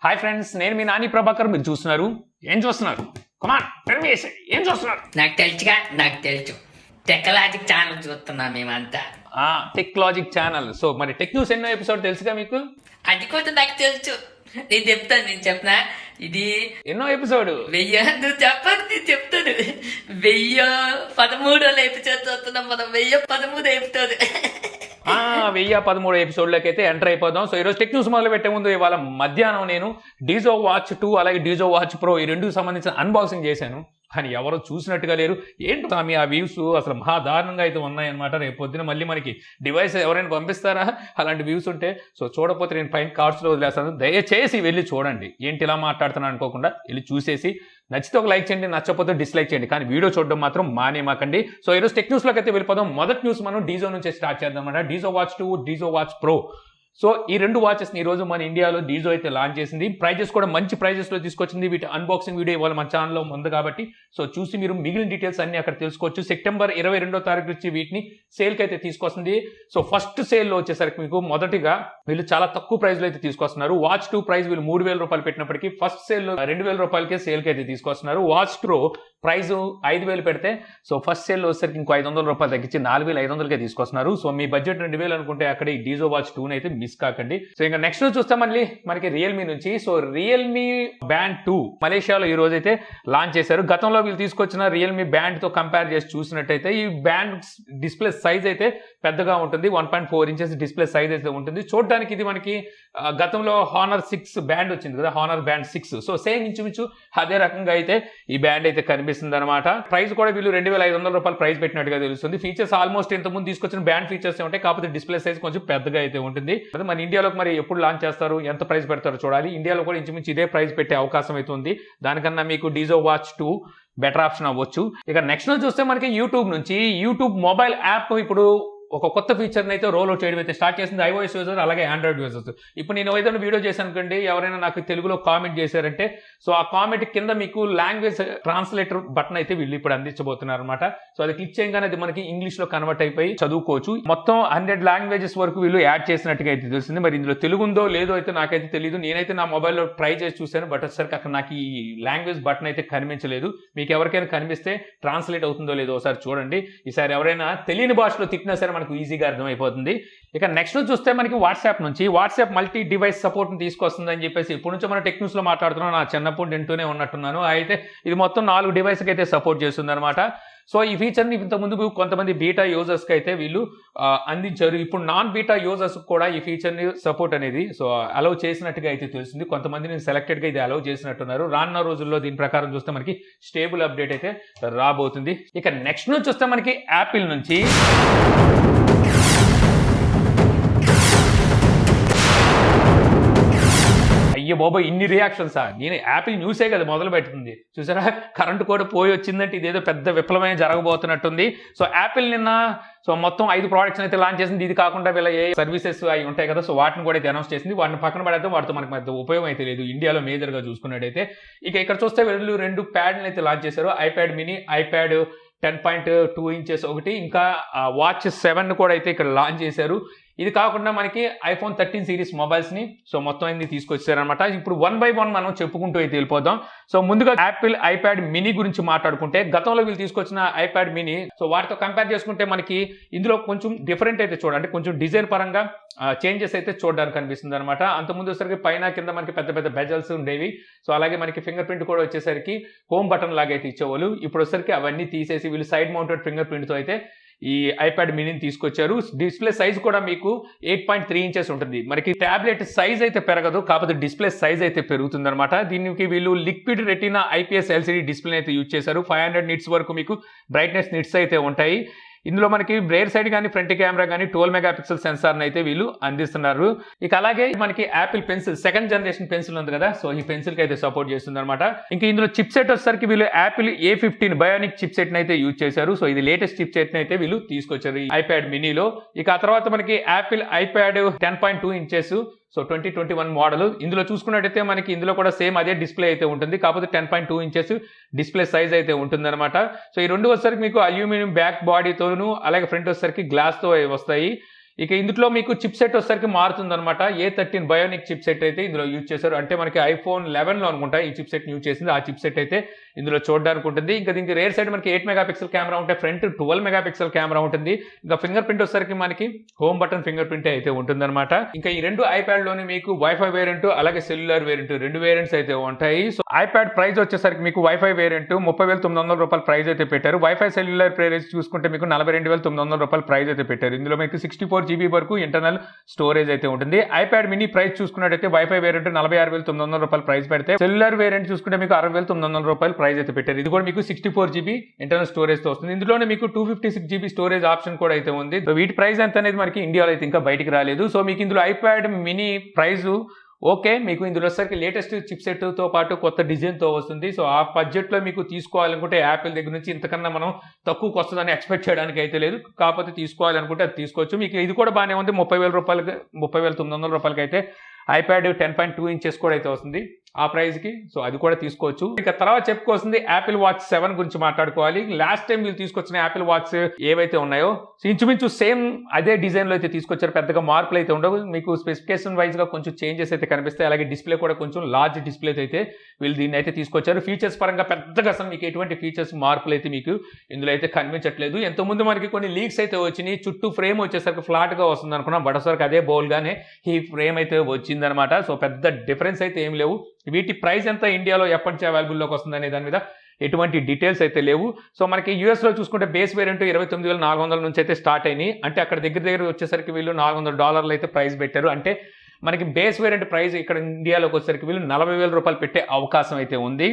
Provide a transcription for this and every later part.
Hi friends, నేను మీ నాని ప్రభాకర్. మీరు చూస్తున్నారు ఏం చూస్తున్నారు? కమాన్ పెర్మిషన్, ఏం చూస్తున్నారు? నాకు తెలుసు టెక్నాలజిక్ ఛానల్ చూస్తున్నాం మేమంతా. Technologic channel. సో మరి టెక్ న్యూస్ ఎన్నో ఎపిసోడ్ తెలుసుగా మీకు? అది కూడా నాకు తెలుసు. నేను చెప్పనా ఇది ఎన్నో ఎపిసోడ్? 1000. నువ్వు చెప్పదు, నేను చెప్తాను. 1013 ఎపిసోడ్ చూస్తున్నాం మనం. 1013 ఎపిసోడ్. 1013 ఎపిసోడ్లోకి అయితే ఎంటర్ అయిపోదాం. సో ఈరోజు టెక్ న్యూస్ మొదలు పెట్టే ముందు ఇవాళ మధ్యాహ్నం నేను డీజో వాచ్ 2 అలాగే డీజో వాచ్ ప్రో ఈ రెండుకి సంబంధించిన అన్బాక్సింగ్ చేశాను. కానీ ఎవరో చూసినట్టుగా లేరు. ఏంటి స్వామి ఆ వ్యూస్ అసలు మహా దారుణంగా అయితే ఉన్నాయన్నమాట. రేపు పొద్దున మళ్ళీ మనకి డివైస్ ఎవరైనా పంపిస్తారా అలాంటి వ్యూస్ ఉంటే? సో చూడకపోతే నేను పైన కార్డ్స్లో వదిలేస్తాను, దయచేసి వెళ్ళి చూడండి. ఏంటి ఇలా మాట్లాడుతున్నాను అనుకోకుండా వెళ్ళి చూసేసి నచ్చితే ఒక లైక్ చేయండి, నచ్చకపోతే డిస్లైక్ చేయండి, కానీ వీడియో చూడడం మాత్రం మానేమాకండి. సో ఈరోజు టెక్ న్యూస్లోకి అయితే వెళ్ళిపోదాం. మొదటి న్యూస్ మనం డీజో నుంచి స్టార్ట్ చేద్దాం అన్నమాట. Dijo watch 2, Dijo watch pro. So ఈ రెండు వాచెస్ని ఈరోజు మన ఇండియాలో డీజో అయితే లాంచ్ చేసింది. ప్రైజెస్ కూడా మంచి ప్రైజెస్లో తీసుకొచ్చింది. వీటి అన్బాక్సింగ్ వీడియో ఇవాళ మన ఛానల్లో ఉంది కాబట్టి సో చూసి మీరు మిగిలిన డీటెయిల్స్ అన్ని అక్కడ తెలుసుకోవచ్చు. సెప్టెంబర్ 22వ తారీఖు నుంచి వీటిని సేల్కి అయితే తీసుకొస్తుంది. సో ఫస్ట్ సేల్లో వచ్చేసరికి మీకు మొదటిగా వీళ్ళు చాలా తక్కువ ప్రైస్లో అయితే తీసుకొస్తున్నారు. వాచ్ 2 ప్రైస్ వీళ్ళు 3000 రూపాయలు పెట్టినప్పటికీ ఫస్ట్ సేల్లో 2000 రూపాయలకే సేల్కి అయితే తీసుకొస్తున్నారు. వాచ్ ప్రో ప్రైస్ 5000 పెడితే సో ఫస్ట్ సేల్లో వచ్చేసరికి ఇంకో 500 రూపాయలు తగ్గించి 4500కే తీసుకొస్తున్నారు. సో మీ బడ్జెట్ 2000 అనుకుంటే అక్కడ ఈ డీజో వాచ్ 2 అయితే మిస్ కాకండి. సో ఇంకా నెక్స్ట్ చూస్తే మళ్ళీ మనకి రియల్మీ నుంచి. సో రియల్మీ బ్యాండ్ 2 మలేషియాలో ఈ రోజు అయితే లాంచ్ చేశారు. గతంలో వీళ్ళు తీసుకొచ్చిన రియల్మీ బ్యాండ్ తో కంపేర్ చేసి చూసినట్టయితే ఈ బ్యాండ్ డిస్ప్లే సైజ్ అయితే పెద్దగా ఉంటుంది. 1.4 ఇంచెస్ డిస్ప్లే సైజ్ అయితే ఉంటుంది. చూడడానికి ఇది మనకి గతంలో హానర్ 6 బ్యాండ్ వచ్చింది కదా, హానర్ బ్యాండ్ 6. సో సేమ్ ఇంచుమించు అదే రకంగా అయితే ఈ బ్యాండ్ అయితే కనిపిస్తుంది అనమాట. ప్రైస్ కూడా వీళ్ళు 2500 రూపాయలు ప్రైస్ పెట్టినట్టుగా తెలుస్తుంది. ఫీచర్స్ ఆల్మోస్ట్ ఇంతకుముందు తీసుకొచ్చిన బ్యాండ్ ఫీచర్స్ ఉంటాయి, కాకపోతే డిస్ప్లే సైజ్ కొంచెం పెద్దగా అయితే ఉంటుంది. మన ఇండియాలోకి మరి ఎప్పుడు లాంచ్ చేస్తారు, ఎంత ప్రైస్ పెడతారో చూడాలి. ఇండియాలో కూడా ఇంచుమించు ఇదే ప్రైస్ పెట్టే అవకాశం అయితే ఉంది. దానికన్నా మీకు డీజో వాచ్ 2 బెటర్ ఆప్షన్ అవ్వచ్చు. ఇక నెక్స్ట్ చూస్తే మనకి యూట్యూబ్ నుంచి. యూట్యూబ్ మొబైల్ యాప్ ఇప్పుడు ఒక కొత్త ఫీచర్ని అయితే రోల్ అవుట్ చేయడం అయితే స్టార్ట్ చేసింది. iOS యూజర్ అలాగే ఆండ్రాయిడ్ యూజర్స్. ఇప్పుడు నేను ఏదైనా వీడియో చేశాను అనుకోండి, ఎవరైనా నాకు తెలుగులో కామెంట్ చేశారంటే సో ఆ కామెంట్ కింద మీకు లాంగ్వేజ్ ట్రాన్స్లేటర్ బటన్ అయితే వీళ్ళు ఇప్పుడు అందించబోతున్నారు అనమాట. సో అది క్లిక్ చేయగానే అది మనకి ఇంగ్లీష్ లో కన్వర్ట్ అయిపోయి చదువుకోవచ్చు. మొత్తం 100 లాంగ్వేజెస్ వరకు వీళ్ళు యాడ్ చేసినట్టుగా అయితే తెలిసింది. మరి ఇందులో తెలుగు ఉందో లేదో అయితే నాకైతే తెలియదు. నేనైతే నా మొబైల్లో ట్రై చేసి చూశాను, బట్ వచ్చేసరికి అక్కడ నాకు ఈ లాంగ్వేజ్ బటన్ అయితే కనిపించలేదు. మీకు ఎవరికైనా కనిపిస్తే ట్రాన్స్లేట్ అవుతుందో లేదో ఒకసారి చూడండి. ఈసారి ఎవరైనా తెలియని భాషలో తిట్టినా సరే మనకు ఈజీగా అర్థమైపోతుంది. ఇక నెక్స్ట్ చూస్తే మనకి వాట్సాప్ నుంచి. వాట్సాప్ మల్టీ డివైస్ సపోర్ట్ ని తీసుకొస్తుందని చెప్పేసి ఇప్పుడు నుంచి మనం టెక్ న్యూస్ లో మాట్లాడుతున్నాం. నా చిన్నప్పుడు వింటూనే ఉన్నట్టున్నాను. అయితే ఇది మొత్తం 4 డివైస్కి అయితే సపోర్ట్ చేస్తుంది అనమాట. సో ఈ ఫీచర్ని ఇంతకుముందు కొంతమంది బీటా యూజర్స్కి అయితే వీళ్ళు అందించారు. ఇప్పుడు నాన్ బీటా యూజర్స్ కూడా ఈ ఫీచర్ని సపోర్ట్ అనేది సో అలౌ చేసినట్టుగా అయితే తెలిసింది. కొంతమందిని సెలెక్టెడ్గా ఇది అలౌ చేసినట్టున్నారు. రానున్న రోజుల్లో దీని ప్రకారం చూస్తే మనకి స్టేబుల్ అప్డేట్ అయితే రాబోతుంది. ఇక నెక్స్ట్ నుంచి చూస్తే మనకి యాపిల్ నుంచి. అయ్యో బాబా, ఇన్ని రియాక్షన్సా? నేను యాపిల్ న్యూసే కదా మొదలు పెట్టుకుంది. చూసారా, కరెంటు కూడా పోయి వచ్చిందంటే ఇదేదో పెద్ద విప్లవమే జరగబోతున్నట్టుంది. సో యాపిల్ నిన్న సో మొత్తం 5 ప్రోడక్ట్స్ అయితే లాంచ్ చేసింది. ఇది కాకుండా వీళ్ళ ఏ సర్వీసెస్ అవి ఉంటాయి కదా, సో వాటిని కూడా అయితే అనౌన్స్ చేసింది. వాటిని పక్కన పడేద్దాం, వాటితో మనకు పెద్ద ఉపయోగం అయితే లేదు ఇండియాలో మేజర్గా చూసుకున్నట్టయితే. ఇక ఇక్కడ చూస్తే వీళ్ళు 2 ప్యాడ్ని అయితే లాంచ్ చేశారు. ఐప్యాడ్ మినీ, ఐప్యాడ్ 10.2 ఇంచెస్ ఒకటి, ఇంకా వాచ్ 7 కూడా అయితే ఇక్కడ లాంచ్ చేశారు. ఇది కాకుండా మనకి iPhone 13 సిరీస్ మొబైల్స్ని సో మొత్తం అన్ని తీసుకొచ్చారనమాట. ఇప్పుడు 1 by 1 మనం చెప్పుకుంటూ అయితే వెళ్ళిపోదాం. సో ముందుగా యాపిల్ ఐప్యాడ్ మినీ గురించి మాట్లాడుకుంటే, గతంలో వీళ్ళు తీసుకొచ్చిన ఐప్యాడ్ మినీ సో వాటితో కంపేర్ చేసుకుంటే మనకి ఇందులో కొంచెం డిఫరెంట్ అయితే చూడండి, కొంచెం డిజైన్ పరంగా చేంజెస్ అయితే చూడడానికి కనిపిస్తుంది అనమాట. అంతకుముందు వచ్చేసరికి పైన కింద మనకి పెద్ద పెద్ద బెజల్స్ ఉండేవి. సో అలాగే మనకి ఫింగర్ ప్రింట్ కూడా వచ్చేసరికి హోమ్ బటన్ లాగా అయితే ఇచ్చేవాళ్ళు. ఇప్పుడు వచ్చేసరికి అవన్నీ తీసేసి వీళ్ళు సైడ్ మౌంటెడ్ ఫింగర్ ప్రింట్తో అయితే ఈ ఐప్యాడ్ మినీని తీసుకొచ్చారు. డిస్ప్లే సైజ్ కూడా మీకు 8.3 ఇంచెస్ ఉంటుంది. మనకి ట్యాబ్లెట్ సైజ్ అయితే పెరగదు, కాకపోతే డిస్ప్లే సైజ్ అయితే పెరుగుతుంది అనమాట. దీనికి వీళ్ళు liquid retina IPS LCD display అయితే యూజ్ చేశారు. 500 నిట్స్ వరకు మీకు బ్రైట్నెస్ నిట్స్ అయితే ఉంటాయి. ఇందులో మనకి రేర్ సైడ్ కానీ ఫ్రంట్ కెమెరా కానీ 12 మెగాపిక్సెల్ సెన్సార్ని అయితే వీళ్ళు అందిస్తున్నారు. ఇక అలాగే మనకి Apple pencil 2nd generation pencil ఉంది కదా, సో ఈ పెన్సిల్కి అయితే సపోర్ట్ చేస్తుంది అనమాట. ఇంకా ఇందులో చిప్ సెట్ వచ్చేసరికి వీళ్ళు యాపిల్ A15 బయోనిక్ చిప్ సెట్ని అయితే యూజ్ చేశారు. సో ఇది లేటెస్ట్ చిప్ సెట్ని అయితే వీళ్ళు తీసుకొచ్చారు ఈ ఐప్యాడ్ మినీలో. ఇక ఆ తర్వాత మనకి Apple iPad 10.2 inches so 2021 model. ఇందులో చూసుకున్నట్టయితే మనకి ఇందులో కూడా సేమ్ అదే డిస్ప్లే అయితే ఉంటుంది, కాకపోతే 10.2 ఇంచెస్ డిస్ప్లే సైజ్ అయితే ఉంటుంది అనమాట. సో ఈ రెండు వచ్చేసరికి మీకు అల్యూమినియం బ్యాక్ బాడీతోను అలాగే ఫ్రంట్ వచ్చేసరికి గ్లాస్తో వస్తాయి. ఇక ఇందులో మీకు చిప్ సెట్ వచ్చేసరికి మారుతుందన్నమాట. A13 బయోనిక్ చిప్ సెట్ అయితే ఇందులో యూజ్ చేశారు. అంటే మనకి iPhone 11లో అనుకుంటా ఈ చిప్ సెట్ యూజ్ చేసింది. ఆ చిప్ సెట్ అయితే ఇందులో చూడడానికి ఉంటుంది. ఇంకా దీనికి రేర్ సైడ్ మనకి 8 మెగాపిక్సెల్ కెమెరా ఉంటే ఫ్రంట్ 12 మెగాపిక్సెల్ కెమెరా ఉంటుంది. ఇంకా ఫింగర్ ప్రింట్ వచ్చేసరికి మనకి హోమ్ బటన్ ఫింగర్ ప్రింట్ అయితే ఉంటుందన్నమాట. ఇంకా ఈ రెండు ఐప్యాడ్ లోని మీకు వైఫై వేరియంట్ అలాగే సెల్యులర్ వేరియంట్ రెండు వేరియంట్స్ అయితే ఉంటాయి. సో ఐప్యాడ్ ప్రైస్ వచ్చేసరికి మీకు వైఫై వేరియంట్ 30,900 రూపాయల ప్రైస్ అయితే పెట్టారు. వైఫై సెల్యులర్ ప్రైస్ చూసుకుంటే మీకు 42,900 రూపాయల ప్రైస్ అయితే పెట్టారు. ఇందులో మీకు 64 GB వరకు ఇంటర్నల్ స్టోరేజ్ అయితే ఉంటుంది. ఐప్యాడ్ మినీ ప్రైస్ చూసుకున్నట్టయితే వైఫై వేరియంట్ 46,900 రూపాయల ప్రైస్ పెడితే సెల్యులర్ వేరియంట్ చూసుకుంటే మీకు 60,900 రూపాయల ప్రైస్ అయితే పెట్టారు. ఇది కూడా మీకు 64 GB ఇంటర్నల్ స్టోరేజ్ తో వస్తుంది. ఇందులోనే మీకు 256 GB స్టోరేజ్ ఆప్షన్ కూడా అయితే ఉంది. వీటి ప్రైస్ ఎంత అనేది మనకి ఇండియాలో అయితే ఇంకా బయటికి రాలేదు. సో మీకు ఇందులో ఐప్యాడ్ మినీ ప్రైస్ ఓకే, మీకు ఇందులో వచ్చేసరికి లేటెస్ట్ చిప్ సెట్ తో పాటు కొత్త డిజైన్ తో వస్తుంది. సో ఆ బడ్జెట్ లో మీకు తీసుకోవాలనుకుంటే యాపిల్ దగ్గర నుంచి ఇంతకన్నా మనం తక్కువకి వస్తుందని ఎక్స్పెక్ట్ చేయడానికి అయితే లేదు. కాకపోతే తీసుకోవాలనుకుంటే అది తీసుకోవచ్చు. మీకు ఇది కూడా బాగానే ఉంది. 30,000 రూపాయలకి 30,900 రూపాయలకి అయితే ఐప్యాడ్ 10.2 ఇంచెస్ కూడా అయితే వస్తుంది ఆ ప్రైస్ కి. సో అది కూడా తీసుకోవచ్చు. ఇక తర్వాత చెప్పుకోవాల్సింది యాపిల్ వాచ్ 7 గురించి మాట్లాడుకోవాలి. లాస్ట్ టైం వీళ్ళు తీసుకొచ్చిన యాపిల్ వాచ్ ఏవైతే ఉన్నాయో ఇంచుమించు సేమ్ అదే డిజైన్ లో అయితే తీసుకొచ్చారు. పెద్దగా మార్పులు అయితే ఉండవు. మీకు స్పెసిఫికేషన్ వైజ్ గా కొంచెం చేంజెస్ అయితే కనిపిస్తాయి. అలాగే డిస్ప్లే కూడా కొంచెం లార్జ్ డిస్ప్లే అయితే వీళ్ళు దీన్ని అయితే తీసుకొచ్చారు. ఫీచర్స్ పరంగా పెద్దగా అసలు మీకు ఎటువంటి ఫీచర్స్ మార్పులు అయితే మీకు ఇందులో అయితే కనిపించట్లేదు. ఎంతోమంది మనకి కొన్ని లీక్స్ అయితే వచ్చినాయి. చుట్టూ ఫ్రేమ్ వచ్చేసరికి ఫ్లాట్ గా వస్తుంది అనుకున్నాం. బట్ అసలు అదే బౌల్ గానే ఈ ఫ్రేమ్ అయితే వచ్చిందనమాట. సో పెద్ద డిఫరెన్స్ అయితే ఏం లేవు. వీటి ప్రైస్ ఎంత ఇండియాలో ఎప్పటి నుంచి అవైలబుల్లోకి వస్తుంది అనే దాని మీద ఎటువంటి డీటెయిల్స్ అయితే లేవు. సో మనకి యూఎస్లో చూసుకుంటే బేస్ వేరియంట్ 29,400 నుంచి అయితే స్టార్ట్ అయినాయి. అంటే అక్కడ దగ్గర వచ్చేసరికి వీళ్ళు $400 అయితే ప్రైస్ పెట్టారు. అంటే మనకి బేస్ వేరియంట్ ప్రైస్ ఇక్కడ ఇండియాలోకి వచ్చేసరికి వీళ్ళు 40,000 రూపాయలు పెట్టే అవకాశం అయితే ఉంది.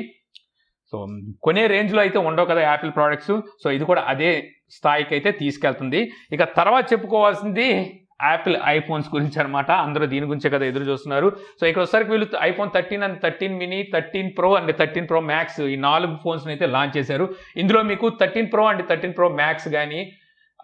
సో కొనే రేంజ్లో అయితే ఉండవు కదా యాపిల్ ప్రోడక్ట్స్. సో ఇది కూడా అదే స్థాయికి అయితే తీసుకెళ్తుంది. ఇక తర్వాత చెప్పుకోవాల్సింది యాపిల్ ఐఫోన్స్ గురించి అనమాట. అందరూ దీని గురించే కదా ఎదురు చూస్తున్నారు. సో ఇక్కడ వచ్చేసరికి వీళ్ళు iPhone 13 and 13 mini 13 Pro and 13 Pro Max ఈ 4 ఫోన్స్ అయితే లాంచ్ చేశారు. ఇందులో మీకు 13 Pro అండ్ 13 Pro Max కానీ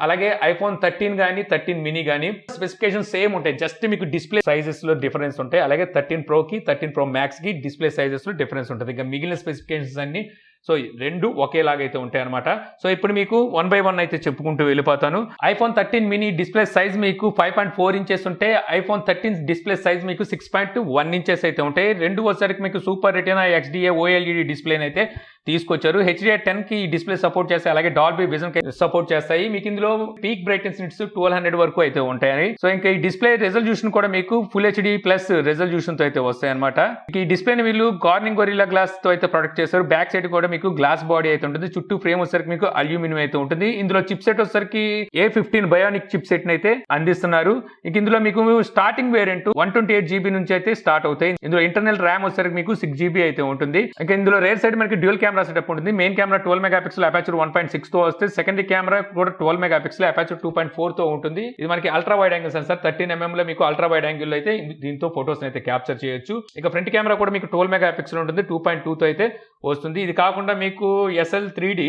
అలాగే iPhone 13 కానీ 13 మినీ కానీ స్పెసిఫికేషన్ సేమ్ ఉంటాయి. జస్ట్ మీకు డిస్ప్లే సైజెస్ లో డిఫరెన్స్ ఉంటాయి. అలాగే 13 Pro కి 13 Pro Max కి డిస్ప్లే సైజెస్ లో డిఫరెన్స్ ఉంటుంది. ఇంకా మిగిలిన స్పెసిఫికేషన్స్ అన్ని సో రెండు ఒకేలాగైతే ఉంటాయి అనమాట. సో ఇప్పుడు మీకు 1 by 1 అయితే చెప్పుకుంటూ వెళ్ళిపోతాను. iPhone 13 మినీ డిస్ప్లే సైజ్ మీకు 5.4 ఇంచెస్ ఉంటే iPhone 13 డిస్ప్లే సైజ్ మీకు 6.1 ఇంచెస్ అయితే ఉంటాయి. రెండు వచ్చేసరికి మీకు సూపర్ రెటీనా XDA OLED డిస్ప్లేని అయితే తీసుకొచ్చారు. HDR10 కి డిస్ప్లే సపోర్ట్ చేస్తాయి. అలాగే డాల్బీ విజన్ కి సపోర్ట్ చేస్తాయి. మీకు ఇందులో పీక్ బ్రైట్నెస్ నిట్స్ 1200 వరకు అయితే ఉంటాయి. సో ఇంకా ఈ డిస్ప్లే రెజల్యూషన్ కూడా మీకు ఫుల్ HD ప్లస్ రెజల్యూషన్ తో అయితే వస్తాయి అనమాట. ఈ డిస్ప్లేని వీళ్ళు కార్నింగ్ గొరిల్లా గ్లాస్ తో అయితే ప్రొడక్ట్ చేస్తారు. బ్యాక్ సైడ్ కూడా మీకు గ్లాస్ బాడీ అయితే ఉంటుంది. చుట్టూ ఫ్రేమ్ వచ్చేసరికి మీకు అల్యూమినియం అయితే ఉంటుంది. ఇందులో చిప్ సెట్ వచ్చేసరికి A15 బయోనిక్ చిప్ సెట్ అయితే అందిస్తున్నారు. ఇక ఇందులో మీకు స్టార్టింగ్ వేరియంట్ 128 GB నుంచి అయితే స్టార్ట్ అవుతాయి. ఇందులో ఇంటర్నల్ ర్యామ్ వచ్చేసరికి మీకు 6 GB అయితే ఉంటుంది. ఇక ఇందులో రేర్ సైడ్ మనకి డ్యూయల్ కెమెరా సెటప్ ఉంటుంది. మెయిన్ కెమెరా 12 మెగాపిక్సెల్ అపాచర్ 1.6 తో వస్తే సెకండరీ కెమెరా కూడా 12 మెగాపిక్సెల్ అపాచర్ 2.4 తో ఉంటుంది. ఇది మనకి ultra wide angle censor 13mm లో మీకు అల్ట్రా వైడ్ యాంగిల్ అయితే దీంతో ఫోటోస్ అయితే క్యాప్చర్ చేయొచ్చు. ఇక ఫ్రంట్ కెమెరా కూడా మీకు 12 మెగాపిక్సెల్ ఉంటుంది. 2.2 తో అయితే వస్తుంది. ఇది కాకుండా మీకు SL3D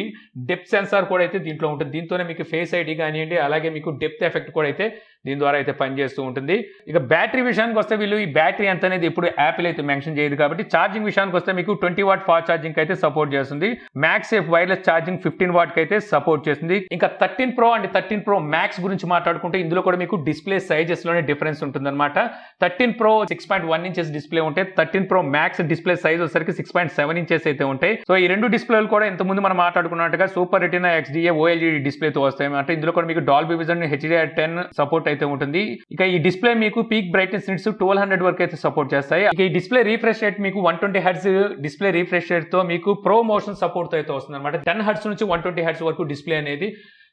డెప్త్ సెన్సార్ కూడా అయితే దీంట్లో ఉంటుంది. దీంతోనే మీకు ఫేస్ ఐడి కానివ్వండి అలాగే మీకు డెప్త్ ఎఫెక్ట్ కూడా అయితే దీని ద్వారా అయితే పనిచేస్తూ ఉంటుంది. ఇక బ్యాటరీ విషయానికి వస్తే వీళ్ళు ఈ బ్యాటరీ ఎంత అనేది ఇప్పుడు యాపిల్ అయితే మెన్షన్ చేయదు. కాబట్టి ఛార్జింగ్ విషయానికి వస్తే మీకు 20 వాట్ ఫాస్ట్ ఛార్జింగ్ అయితే సపోర్ట్ చేస్తుంది. Max safe wireless charging 15 what కి అయితే సపోర్ట్ చేస్తుంది. ఇంకా 13 Pro అండ్ 13 Pro Max గురించి మాట్లాడుకుంటే ఇందులో కూడా మీకు డిస్ప్లే సైజెస్ లోనే డిఫరెన్స్ ఉంటుంది అనమాట. 13 Pro 6.1 ఇంచెస్ డిస్ప్లే ఉంటే 13 Pro Max డిస్ప్లే సైజ్ వచ్చేసరికి 6.7 ఇంచెస్ అయితే ఉంటాయి. సో ఈ రెండు డిస్ప్లేలు కూడా ఇంతకుముందు మనం మాట్లాడుకున్నట్టుగా super retina XDA OLED display తో వస్తాయి అంటే ఇందులో కూడా మీకు డాల్బీ విజన్ HDR10 సపోర్ట్ అయితే ఉంటుంది. ఇక ఈ డిస్ప్లే మీకు పీక్ బ్రైట్నెస్ నిట్స్ 1200 వరకు అయితే సపోర్ట్ చేస్తాయి. ఇక ఈ డిస్ప్లే రీఫ్రెష్ రేట్ మీకు 120 Hz డిస్ప్లే రీఫ్రెష్ రేట్ తో మీకు ప్రో మోషన్ సపోర్ట్ తో అయితే వస్తుంది అనమాట. 10 Hz నుంచి 120 Hz వరకు డిస్ప్లే అనేది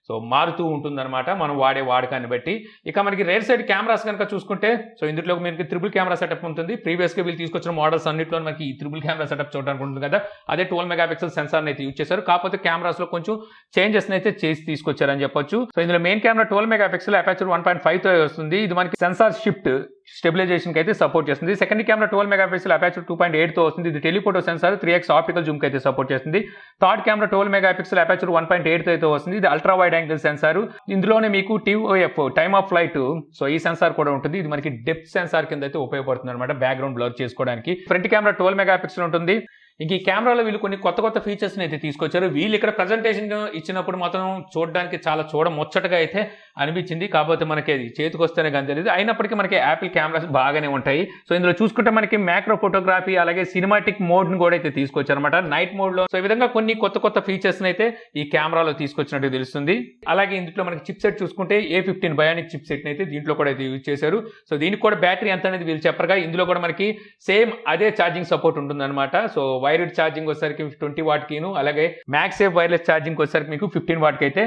సో మారుతూ ఉంటుందన్నమాట మనం వాడే వాడకాన్ని బట్టి. ఇక మనకి రేర్ సైడ్ కెమెరాస్ కనుక చూసుకుంటే సో ఇందులో మీకు ట్రిపుల్ కెమెరా సెటప్ ఉంటుంది. ప్రీవియస్ గా వీళ్ళు తీసుకొచ్చిన మోడల్స్ అన్నింటిలో మనకి ఈ ట్రిపుల్ కెమెరా సెటప్ చూడడానికి ఉంటుంది కదా. అదే 12 మెగాపిక్సెల్ సెన్సార్ అయితే యూజ్ చేశారు. కాకపోతే కెమెరాస్ లో కొంచెం చేంజెస్ అయితే చేసి తీసుకొచ్చారని చెప్పొచ్చు. సో ఇందులో మెయిన్ కెమెరా 12 మెగాపిక్సెల్ అపాచర్ 1.5 తో వస్తుంది. ఇది మనకి సెన్సార్ షిఫ్ట్ స్టెబిలైజేషన్ కి అయితే సపోర్ట్ చేస్తుంది. సెకండ్ కెమెరా 12 మెగాపిక్సెల్ అపాచర్ 2.8 తో వస్తుంది. ఇది telephoto censor 3x optical Zoom కి అయితే సపోర్ట్ చేస్తుంది. థర్డ్ కెమెరా 12 మెగాపిక్సెల్ అపాచర్ 1.8 తో అయితే వస్తుంది. ఇది అల్ట్రా వైడ్ యాంగిల్ సెన్సార్. ఇందులోనే మీకు TOF time of flight so ఈ సెన్సార్ కూడా ఉంటుంది. ఇది మనకి డెప్త్ సెన్సార్ కింద అయితే ఉపయోగపడుతుంది అనమాట బ్యాక్గ్రౌండ్ బ్లర్ చేసుకోవడానికి. ఫ్రంట్ కెమెరా 12 మెగాపిక్సెల్ ఉంటుంది. ఇంక ఈ కెమెరాలో వీళ్ళు కొన్ని కొత్త ఫీచర్స్ని అయితే తీసుకొచ్చారు. వీళ్ళు ఇక్కడ ప్రజెంటేషన్ ఇచ్చినప్పుడు మాత్రం చూడడానికి చాలా ముచ్చటగా అయితే అనిపించింది. కాకపోతే మనకి అది చేతికి వస్తేనే కానీ తెలియదు. అయినప్పటికీ మనకి యాపిల్ కెమెరాస్ బాగానే ఉంటాయి. సో ఇందులో చూసుకుంటే మనకి మ్యాక్రో ఫోటోగ్రఫీ అలాగే సినిమాటిక్ మోడ్ని కూడా అయితే తీసుకొచ్చారనమాట, నైట్ మోడ్లో. సో ఈ విధంగా కొన్ని కొత్త ఫీచర్స్ని అయితే ఈ కెమెరాలో తీసుకొచ్చినట్టు తెలుస్తుంది. అలాగే ఇందులో మనకి చిప్ సెట్ చూసుకుంటే A15 బయానిక్ చిప్ సెట్ని అయితే దీంట్లో కూడా అయితే యూజ్ చేశారు. సో దీనికి కూడా బ్యాటరీ ఎంత అనేది వీళ్ళు చెప్పరుగా. ఇందులో కూడా మనకి సేమ్ అదే ఛార్జింగ్ సపోర్ట్ ఉంటుందన్నమాట. సో వైర్డ్ ఛార్జింగ్ వచ్చేసరికి 20 వాట్ కిను, అలాగే మ్యాక్సేఫ్ వైర్లెస్ ఛార్జింగ్ వచ్చేసరికి మీకు 15 వాట్ కి అయితే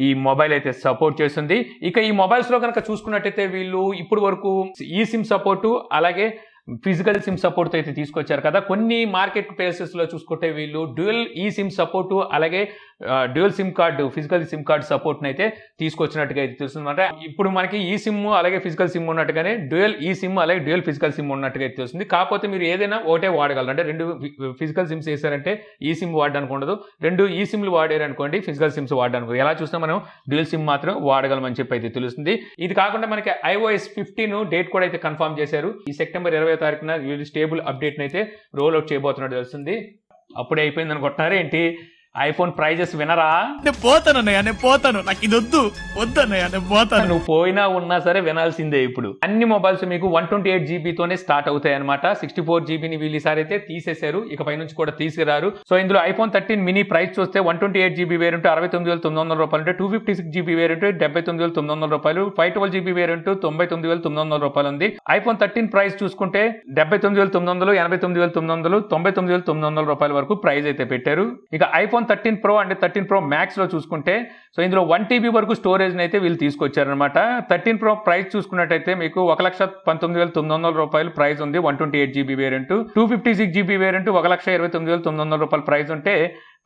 ఈ మొబైల్ అయితే సపోర్ట్ చేస్తుంది. ఇక ఈ మొబైల్స్ లో కనుక చూసుకున్నట్టయితే వీళ్ళు ఇప్పుడు వరకు ఈ సిమ్ సపోర్టు అలాగే ఫిజికల్ సిమ్ సపోర్ట్ అయితే తీసుకొచ్చారు కదా. కొన్ని మార్కెట్ ప్లేసెస్ లో చూసుకుంటే వీళ్ళు డ్యూయల్ ఈ సిమ్ సపోర్టు అలాగే dual SIM card physical SIM card support అయితే తీసుకొచ్చినట్టుగా అయితే తెలుస్తుందన్నమాట. ఇప్పుడు మనకి ఈ సిమ్ అలాగే ఫిజికల్ సిమ్ ఉన్నట్టుగానే డ్యూయల్ ఈ సిమ్ అలాగే డ్యూయల్ ఫిజికల్ సిమ్ ఉన్నట్టుగా అయితే తెలుస్తుంది. కాకపోతే మీరు ఏదైనా ఒకటే వాడగలరు. అంటే 2 ఫిజికల్ సిమ్స్ వేసారంటే ఈ సిమ్ వాడడానికి ఉండదు, 2 ఈ సిమ్లు వాడారు అనుకోండి ఫిజికల్ సిమ్స్ వాడడానికి. ఎలా చూసినా మనం డ్యూయల్ సిమ్ మాత్రం వాడగలమని చెప్పి అయితే తెలుస్తుంది. ఇది కాకుండా మనకి iOS 15 డేట్ కూడా అయితే కన్ఫర్మ్ చేశారు. ఈ సెప్టెంబర్ 20వ తారీఖున వీళ్ళు స్టేబుల్ అప్డేట్ అయితే రోల్ అవుట్ చేయబోతున్నట్టు తెలుస్తుంది. అప్పుడే అయిపోయింది అనుకుంటున్నారు ఏంటి? ఐఫోన్ ప్రైజెస్ వినరా? నేను పోతాను, నాకు ఇది వద్దన్నయ్య, నేను పోతాను. నువ్వు పోయినా ఉన్నా సరే వినాల్సిందే. ఇప్పుడు అన్ని మొబైల్స్ మీకు 128 జీబీతోనే స్టార్ట్ అవుతాయి అనమాట. 64 జీబీని వీళ్ళు ఈసారి అయితే తీసేశారు, ఇకపై నుంచి కూడా తీసుకురారు. సో ఇందులో iPhone 13 మినీ ప్రైస్ చూస్తే 128 జీబీ వేరియంట్ 69,900 రూపాయలు ఉంటే, 256 జీబీ వేరియంట్ 79,900 రూపాయలు, 512 జీబీ వేరియంట్ 99,900 రూపాయలు ఉంది. iPhone 13 ప్రైస్ చూసుకుంటే 79,900, 89,900, 99,900 రూపాయల వరకు ప్రైస్ అయితే పెట్టారు. ఇక iPhone 13 Pro అంటే 13 Pro Max లో చూసుకుంటే సో ఇందులో 1 TB వరకు స్టోరేజ్ అయితే వీళ్ళు తీసుకొచ్చారనమాట. 13 Pro ప్రైస్ చూసుకున్నట్టయితే మీకు 1,19,900 రూపాయలు ప్రైస్ ఉంది 128 జీబీ వేరియంట్. 256 జీబీ వేరియంట్ 1,29,900 రూపాయలు ప్రైస్ ఉంటే,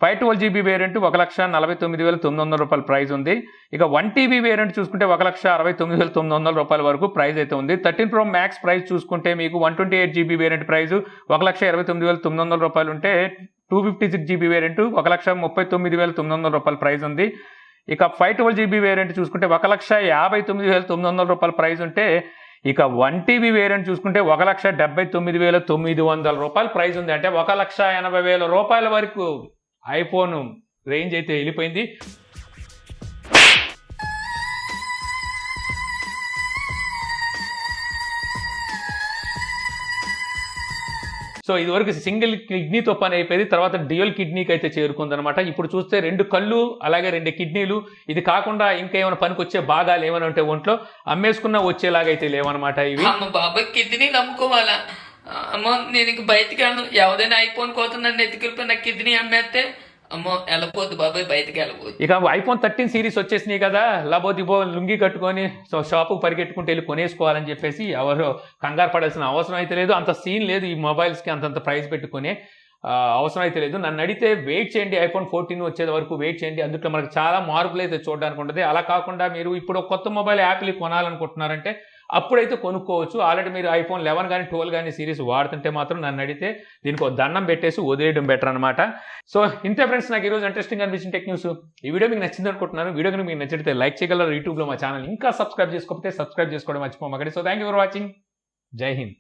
512 జీబీ వేరియంట్ 1,49,900 రూపాయలు ప్రైస్ ఉంది. ఇక 1 TB వేరియంట్ చూసుకుంటే 1,69,900 రూపాయల వరకు ప్రైస్ అయితే ఉంది. 13 Pro Max ప్రైస్ చూసుకుంటే మీకు 128 జీబీ వేరియంట్ ప్రైస్ 1,29,900 రూపాయలు ఉంటే, 256 జీబీ వేరియంట్ 1,39,900 రూపాయల ప్రైస్ ఉంది. ఇక 512 జీబీ వేరియంట్ చూసుకుంటే 1,59,900 రూపాయల ప్రైస్ ఉంటే, ఇక 1 TB వేరియంట్ చూసుకుంటే 1,79,900 రూపాయల ప్రైస్ ఉంది. అంటే 1,80,000 రూపాయల వరకు ఐఫోన్ రేంజ్ అయితే వెళ్ళిపోయింది. సో ఇది వరకు సింగిల్ కిడ్నీతో పని అయిపోయింది, తర్వాత డ్యూయల్ కిడ్నీకి అయితే చేరుకుందనమాట. ఇప్పుడు చూస్తే 2 కళ్ళు అలాగే 2 కిడ్నీలు, ఇది కాకుండా ఇంకా ఏమైనా పనికి వచ్చే భాగాలు ఏమైనా ఉంటే ఒంట్లో అమ్మేసుకున్నా వచ్చేలాగా అయితే లేవన్నమాట ఇవి. బాబాయ్ కిడ్నీలు అమ్ముకోవాలా? అమ్మో నేను ఇంక బయటికి వెళ్ళను. ఎవరైనా ఐఫోన్ కోసం నన్ను ఎత్తుకెళ్ళిపోయి నా కిడ్నీ అమ్మేస్తే అమ్మో వెళ్ళపోద్దు బాబాయ్, బయటకి వెళ్ళబోద్దు. ఇక iPhone 13 సిరీస్ వచ్చేసినాయి కదా, లాబోదిబో లుంగి కట్టుకొని సో షాపుకు పరిగెట్టుకుంటూ వెళ్ళి కొనేసుకోవాలని చెప్పేసి ఎవరు కంగారు పడాల్సిన అవసరం అయితే లేదు. అంత సీన్ లేదు ఈ మొబైల్స్కి, అంతంత ప్రైస్ పెట్టుకునే అవసరం అయితే లేదు. నన్ను అడిగితే వెయిట్ చేయండి, iPhone 14 వచ్చేది వరకు వెయిట్ చేయండి. అందులో మనకు చాలా మార్పులు అయితే చూడడానికి ఉంటుంది. అలా కాకుండా మీరు ఇప్పుడు కొత్త మొబైల్ యాపిల్ కొనాలనుకుంటున్నారంటే అప్పుడైతే కొనుక్కోవచ్చు. ఆల్రెడీ మీరు iPhone 11 కానీ 12 కానీ సిరీస్ వాడుతుంటే మాత్రం నన్ను అడిగితే దీనికి ఒక దండం పెట్టేసి వదిలేయడం బెటర్ అనమాట. సో ఇంతే ఫ్రెండ్స్, నాకు ఈరోజు ఇంట్రెస్టింగ్ అనిపించిన టెక్ న్యూస్. ఈ వీడియో మీకు నచ్చింది అనుకుంటున్నాను. వీడియో కనుక మీకు నచ్చితే లైక్ చేయగలరు. యూట్యూబ్లో మా ఛానల్ ఇంకా సబ్స్క్రైబ్ చేసుకోకపోతే సబ్స్క్రైబ్ చేసుకోవడం మర్చిపోమాకండి. So thank you for watching. జై హింద్.